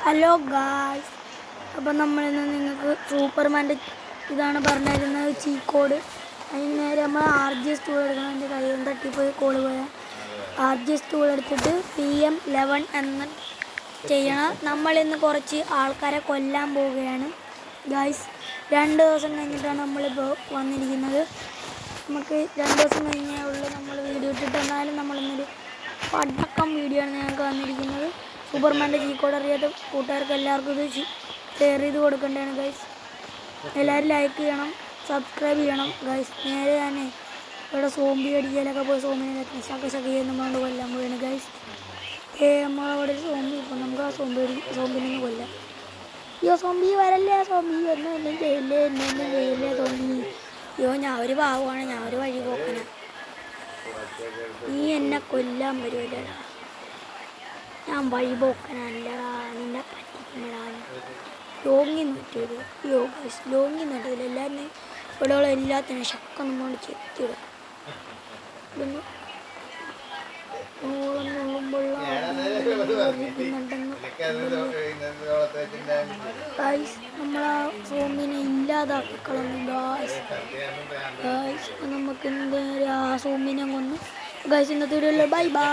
Hello guys, അപ്പം നമ്മളിന്ന് നിങ്ങൾക്ക് സൂപ്പർമാൻ്റെ ഇതാണ് പറഞ്ഞിരുന്നത് ചീക്കോഡ്. അതിന് നേരെ നമ്മൾ RGS ടൂൾ എടുക്കണം. എൻ്റെ കയ്യിൽ നിന്ന് തട്ടിപ്പോയി കോള് പോയാൽ RGS ടൂൾ എടുത്തിട്ട് PM11 എന്ന് ചെയ്യണം. നമ്മളിന്ന് കുറച്ച് ആൾക്കാരെ കൊല്ലാൻ പോവുകയാണ് ഗായ്സ്. 2 ദിവസം കഴിഞ്ഞിട്ടാണ് നമ്മളിപ്പോൾ വന്നിരിക്കുന്നത്. നമുക്ക് 2 ദിവസം കഴിഞ്ഞേ ഉള്ളൂ നമ്മൾ വീഡിയോ ഇട്ടിട്ട്. എന്നാലും നമ്മളിന്നൊരു പടക്കം വീഡിയോ ആണ് ഞങ്ങൾക്ക് വന്നിരിക്കുന്നത്. സൂപ്പർമാൻ്റെ ചീക്കോഡ് അറിയാത്ത കൂട്ടുകാർക്ക് എല്ലാവർക്കും ഇത് ഷെയർ ചെയ്ത് കൊടുക്കേണ്ടതാണ് ഗൈസ്. എല്ലാവരും ലൈക്ക് ചെയ്യണം, സബ്സ്ക്രൈബ് ചെയ്യണം ഗൈസ്. നേരെ ഞാൻ ഇവിടെ സോംബി അടിക്കലൊക്കെ പോയി സോംബിനെ ശക്ക ചെയ്യുന്ന കൊണ്ട് കൊല്ലാൻ പോവുകയാണ് ഗൈസ്. നമ്മളവിടെ ഒരു സോംബി ഇപ്പോൾ നമുക്ക് ആ സോംബിനെ കൊല്ലാം. അയ്യോ സോംബി വരല്ലേ, സോംബി ഒന്നും ചെയ്യില്ലേ, എന്നൊന്നും ചെയ്യില്ലേ സോംബി. അയ്യോ ഞാൻ ഒരു പാവമാണ്, ഞാൻ ഒരു വഴി പോക്കനാ. നീ എന്നെ കൊല്ലാൻ വരുമല്ലടാ, ഞാൻ വഴി പോക്കനല്ലടാ, നിന്നെ പറ്റിക്കുന്നടാ. ലോങ്ങി നോട്ടിയത് ലോങ്ങി നോട്ടിയതില്ല. എല്ലാവരും ഇവിടെയുള്ള എല്ലാത്തിനും ശക്ക നമ്മോട് ചെത്തിയിടും. നമ്മളാ സോമ്പിനെ ഇല്ലാതാക്കി കളഞ്ഞു ഗായ്സ്. നമുക്ക് ആ സോമ്പിനെ കൊന്നു ഗായ്സ്. ഇന്നത്തെ വീഡിയോയിൽ ബൈ ബൈ.